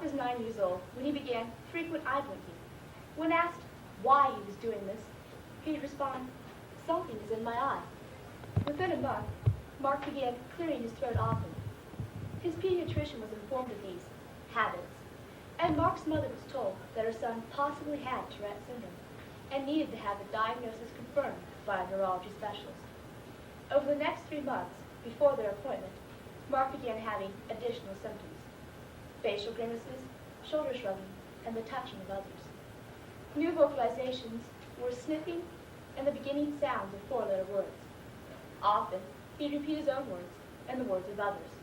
was 9 years old when he began frequent eye blinking. When asked why he was doing this, he'd respond, "Something is in my eye." Within a month, Mark began clearing his throat often. His pediatrician was informed of these habits, and Mark's mother was told that her son possibly had Tourette syndrome and needed to have the diagnosis confirmed by a neurology specialist. Over the next 3 months, before their appointment, Mark began having additional symptoms: facial grimaces, shoulder shrugging, and the touching of others. New vocalizations were sniffing and the beginning sounds of 4-letter words. Often, he'd repeat his own words and the words of others.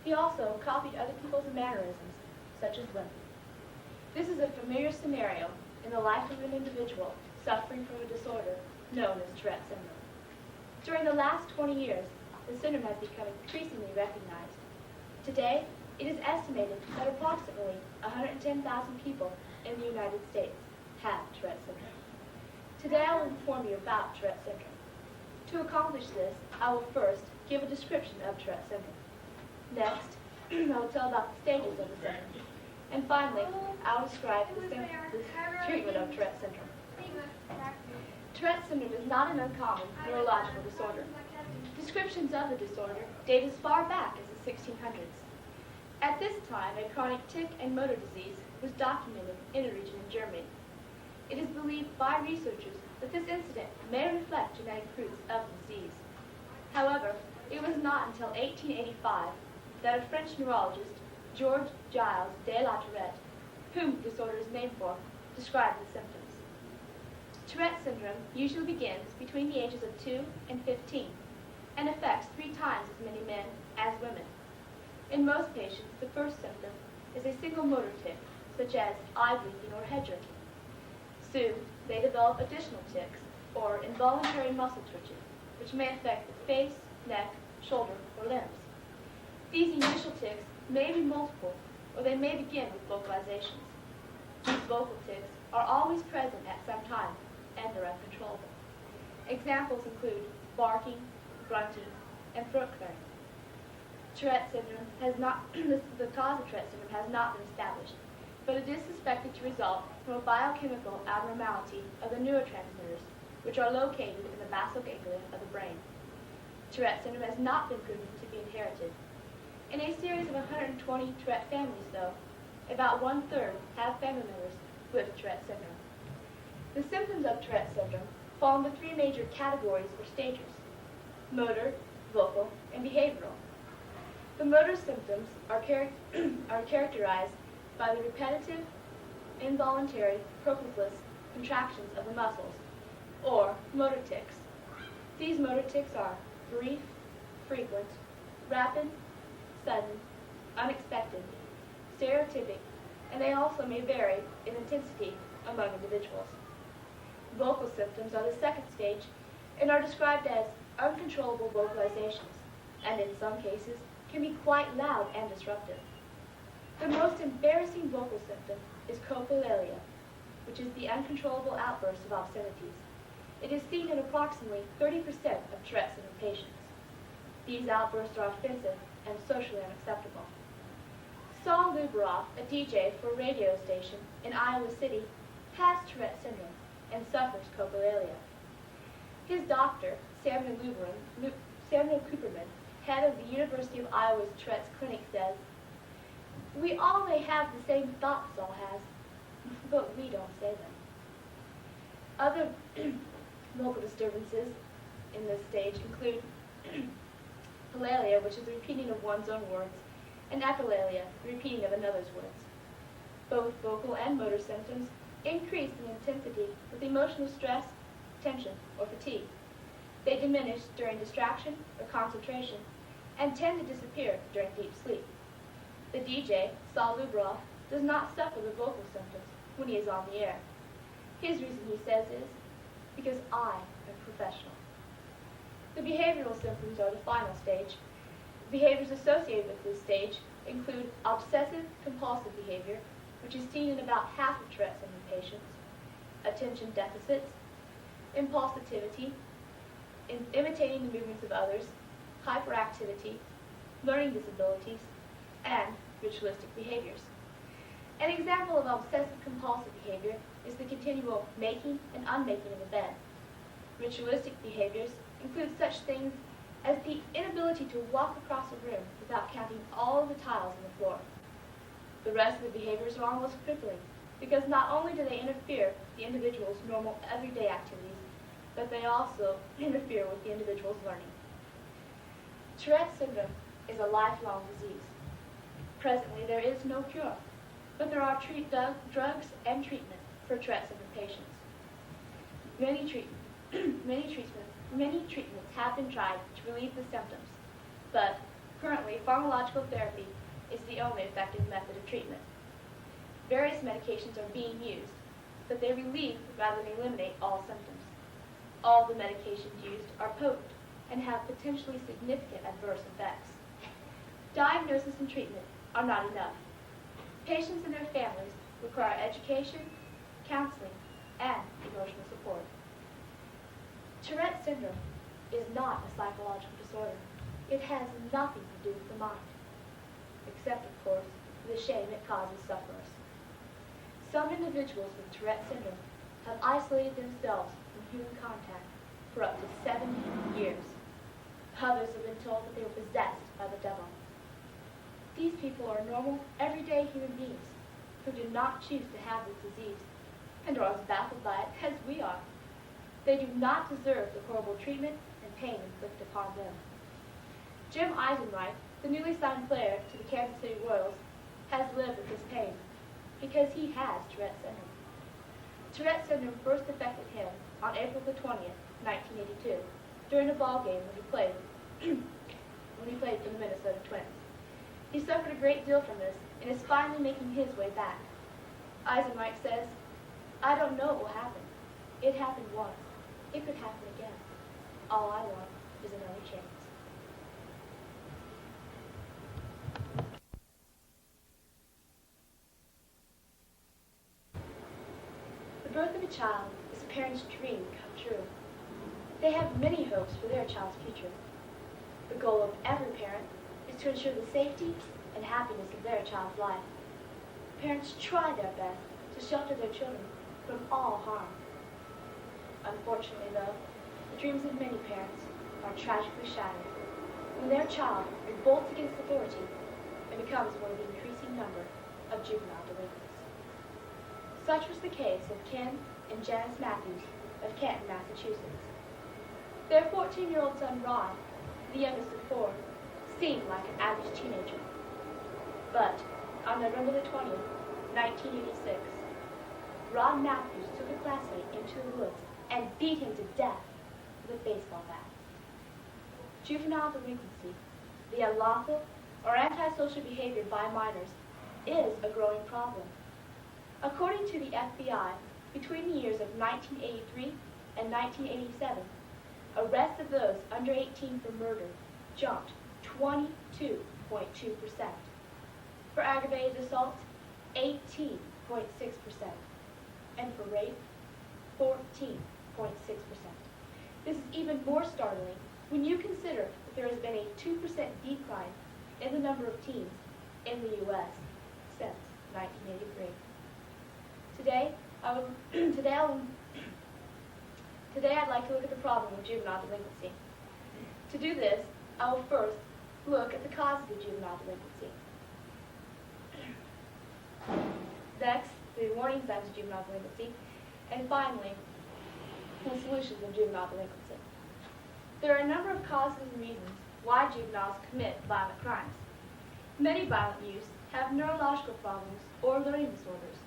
He also copied other people's mannerisms, such as women. This is a familiar scenario in the life of an individual suffering from a disorder known as Tourette syndrome. During the last 20 years, the syndrome has become increasingly recognized. Today, it is estimated that approximately 110,000 people in the United States have Tourette syndrome. Today, I will inform you about Tourette syndrome. To accomplish this, I will first give a description of Tourette syndrome. Next, I will tell about the stages of the syndrome. And finally, I will describe the treatment of Tourette syndrome. Tourette syndrome is not an uncommon neurological disorder. Descriptions of the disorder date as far back as the 1600s. At this time, a chronic tic and motor disease was documented in a region in Germany. It is believed by researchers that this incident may reflect genetic roots of the disease. However, it was not until 1885 that a French neurologist, Georges Gilles de la Tourette, whom the disorder is named for, described the symptoms. Tourette syndrome usually begins between the ages of 2 and 15 and affects 3 times as many men as women. In most patients, the first symptom is a single motor tic, such as eye blinking or head jerking. Soon, they develop additional tics, or involuntary muscle twitches, which may affect the face, neck, shoulder, or limbs. These initial tics may be multiple, or they may begin with vocalizations. These vocal tics are always present at some time, and are uncontrollable. Examples include barking, grunting, and throat clearing. Tourette syndrome has not, the cause of Tourette syndrome has not been established, but it is suspected to result from a biochemical abnormality of the neurotransmitters, which are located in the basal ganglia of the brain. Tourette syndrome has not been proven to be inherited. In a series of 120 Tourette families, though, about 1/3 have family members with Tourette syndrome. The symptoms of Tourette syndrome fall into 3 major categories or stages: motor, vocal, and behavioral. The motor symptoms are characterized by the repetitive, involuntary, purposeless contractions of the muscles, or motor tics. These motor tics are brief, frequent, rapid, sudden, unexpected, stereotypic, and they also may vary in intensity among individuals. Vocal symptoms are the second stage and are described as uncontrollable vocalizations, and in some cases can be quite loud and disruptive. The most embarrassing vocal symptom is cochlealia, which is the uncontrollable outburst of obscenities. It is seen in approximately 30% of Tourette syndrome patients. These outbursts are offensive and socially unacceptable. Saul Luberoff, a DJ for a radio station in Iowa City, has Tourette syndrome and suffers cochlealia. His doctor, Samuel Cooperman, head of the University of Iowa's Tourette's Clinic, says, "We all may have the same thoughts Saul has, but we don't say them." Other vocal disturbances in this stage include palalia, which is the repeating of one's own words, and echolalia, the repeating of another's words. Both vocal and motor symptoms increase in intensity with emotional stress, tension, or fatigue. They diminish during distraction or concentration and tend to disappear during deep sleep. The DJ, Saul Luberoff, does not suffer the vocal symptoms when he is on the air. His reason, he says, is, "Because I am professional." The behavioral symptoms are the final stage. Behaviors associated with this stage include obsessive-compulsive behavior, which is seen in about half of Tourette syndrome patients, attention deficits, impulsivity, imitating the movements of others, hyperactivity, learning disabilities, and ritualistic behaviors. An example of obsessive-compulsive behavior is the continual making and unmaking of a bed. Ritualistic behaviors include such things as the inability to walk across a room without counting all of the tiles on the floor. The rest of the behaviors are almost crippling, because not only do they interfere with the individual's normal everyday activities, but they also interfere with the individual's learning. Tourette's syndrome is a lifelong disease. Presently, there is no cure, but there are drugs and treatment for Tourette's syndrome patients. Many treatments have been tried to relieve the symptoms, but currently pharmacological therapy is the only effective method of treatment. Various medications are being used, but they relieve rather than eliminate all symptoms. All the medications used are potent and have potentially significant adverse effects. Diagnosis and treatment are not enough. Patients and their families require education, counseling, and emotional support. Tourette's syndrome is not a psychological disorder. It has nothing to do with the mind, except, of course, the shame it causes sufferers. Some individuals with Tourette's syndrome have isolated themselves from human contact for up to 70 years. Others have been told that they were possessed by the devil. These people are normal, everyday human beings who did not choose to have this disease and are as baffled by it as we are. They do not deserve the horrible treatment and pain inflicted upon them. Jim Eisenreich, the newly signed player to the Kansas City Royals, has lived with this pain because he has Tourette's syndrome. Tourette's syndrome first affected him on April the 20th, 1982, during a ball game when he played for the Minnesota Twins. He suffered a great deal from this and is finally making his way back. Eisenreich says, "I don't know what will happen. It happened once. It could happen again. All I want is another chance." The birth of a child is a parent's dream come true. They have many hopes for their child's future. The goal of every parent is to ensure the safety and happiness of their child's life. Parents try their best to shelter their children from all harm. Unfortunately, though, the dreams of many parents are tragically shattered when their child revolts against authority and becomes one of the increasing number of juvenile delinquents. Such was the case of Ken and Janice Matthews of Canton, Massachusetts. Their 14-year-old son, Ron, the youngest of four, seemed like an average teenager. But on November the 20th, 1986, Ron Matthews took a classmate into the woods and beat him to death with a baseball bat. Juvenile delinquency, the unlawful or antisocial behavior by minors, is a growing problem. According to the FBI, between the years of 1983 and 1987, arrests of those under 18 for murder jumped 22.2%. For aggravated assault, 18.6%. And for rape, 14.6%. This is even more startling when you consider that there has been a 2% decline in the number of teens in the U.S. since 1983. Today I'd like to look at the problem of juvenile delinquency. To do this, I will first look at the causes of juvenile delinquency. Next, the warning signs of juvenile delinquency, and finally, the solutions of juvenile delinquency. There are a number of causes and reasons why juveniles commit violent crimes. Many violent youths have neurological problems or learning disorders,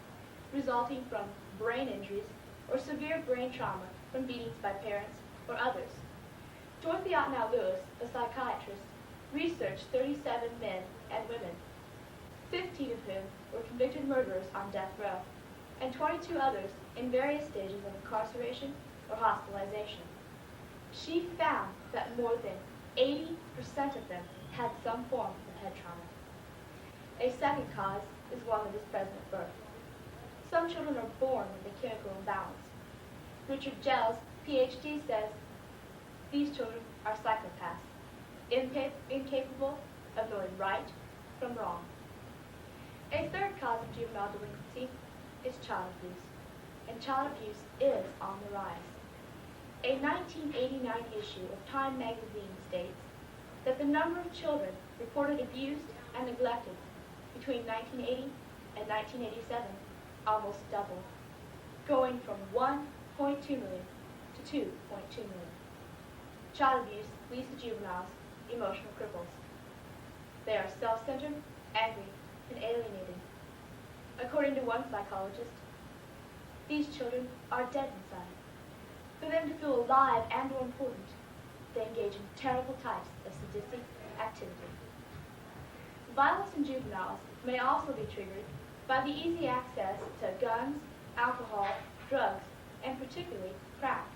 resulting from brain injuries or severe brain trauma from beatings by parents or others. Dorothy Otnow Lewis, a psychiatrist, researched 37 men and women, 15 of whom were convicted murderers on death row, and 22 others in various stages of incarceration or hospitalization. She found that more than 80% of them had some form of head trauma. A second cause is one that is present at birth. Some children are born with a chemical imbalance. Richard Gels, PhD, says these children are psychopaths, incapable of knowing right from wrong. A third cause of juvenile delinquency is child abuse, and child abuse is on the rise. A 1989 issue of Time magazine states that the number of children reported abused and neglected between 1980 and 1987 almost doubled, going from 1.2 million to 2.2 million. Child abuse leaves the juveniles emotional cripples. They are self-centered, angry, and alienating. According to one psychologist, these children are dead inside. For them to feel alive and or important, they engage in terrible types of sadistic activity. Violence in juveniles may also be triggered by the easy access to guns, alcohol, drugs, and particularly crack.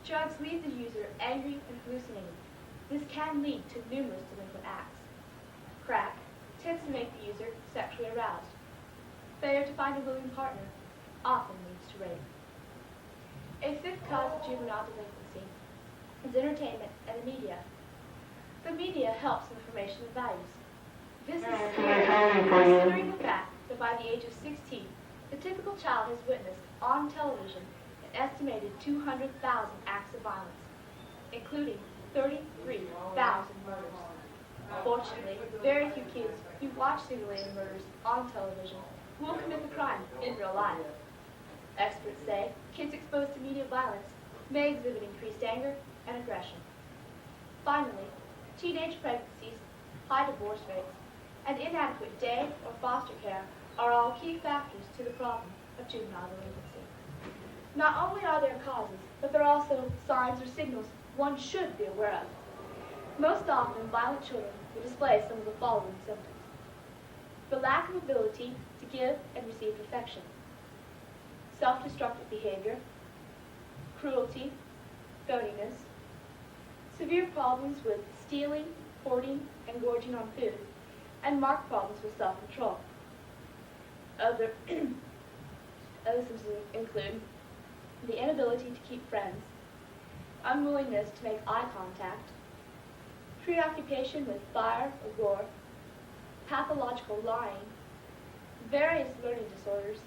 Drugs leave the user angry and hallucinating. This can lead to numerous delinquent acts. Crack tends to make the user sexually aroused. Failure to find a willing partner often leads to rape. A fifth cause of juvenile delinquency is entertainment and the media. The media helps information and values. This is considering the fact that by the age of 16, the typical child has witnessed on television an estimated 200,000 acts of violence, including 33,000 murders. Fortunately, very few kids who watch simulated murders on television will commit the crime in real life. Experts say kids exposed to media violence may exhibit increased anger and aggression. Finally, teenage pregnancies, high divorce rates, and inadequate day or foster care are all key factors to the problem of juvenile delinquency. Not only are there causes, but there are also signs or signals one should be aware of. Most often, violent children will display some of the following symptoms: the lack of ability to give and receive affection, self-destructive behavior, cruelty, phoniness, severe problems with stealing, hoarding, and gorging on food, and marked problems with self-control. Other symptoms include the inability to keep friends, unwillingness to make eye contact, preoccupation with fire or gore, pathological lying, various learning disorders,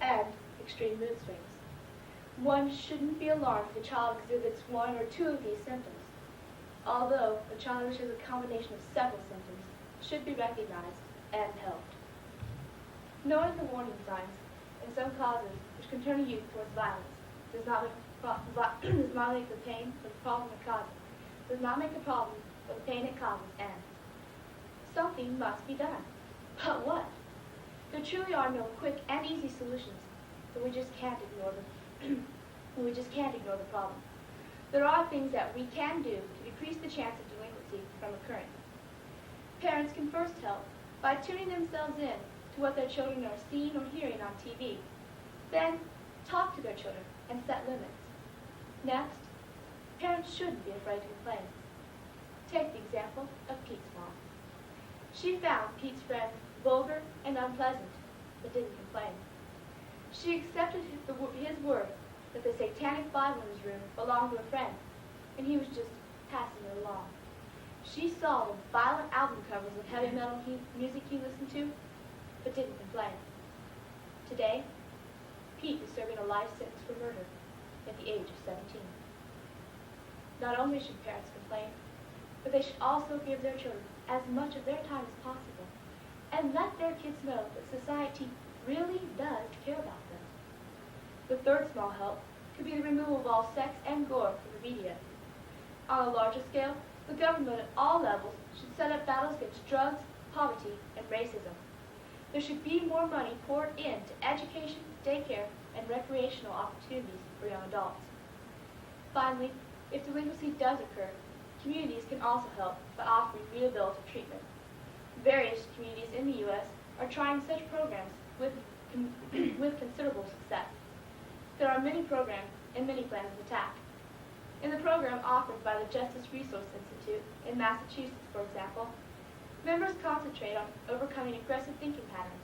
and extreme mood swings. One shouldn't be alarmed if a child exhibits one or two of these symptoms, although a child which has a combination of several symptoms should be recognized and helped. Knowing the warning signs and some causes which can turn a youth towards violence does not make the pain or the problem it causes, does not make the problem or the pain it causes end. Something must be done. But what? There truly are no quick and easy solutions, but we just can't ignore them. We just can't ignore the problem. There are things that we can do to decrease the chance of delinquency from occurring. Parents can first help by tuning themselves in to what their children are seeing or hearing on TV. Then, talk to their children and set limits. Next, parents shouldn't be afraid to complain. Take the example of Pete's mom. She found Pete's friend vulgar and unpleasant, but didn't complain. She accepted his word that the satanic Bible in his room belonged to a friend, and he was just passing it along. She saw the violent album covers of heavy metal music he listened to, but didn't complain. Today, Pete is serving a life sentence for murder at the age of 17. Not only should parents complain, but they should also give their children as much of their time as possible and let their kids know that society really does care about them. The third small help could be the removal of all sex and gore from the media. On a larger scale, the government at all levels should set up battles against drugs, poverty, and racism. There should be more money poured into education, daycare, and recreational opportunities for young adults. Finally, if delinquency does occur, communities can also help by offering rehabilitative treatment. Various communities in the U.S. are trying such programs with considerable success. There are many programs and many plans of attack. In the program offered by the Justice Resource Institute in Massachusetts, for example, members concentrate on overcoming aggressive thinking patterns,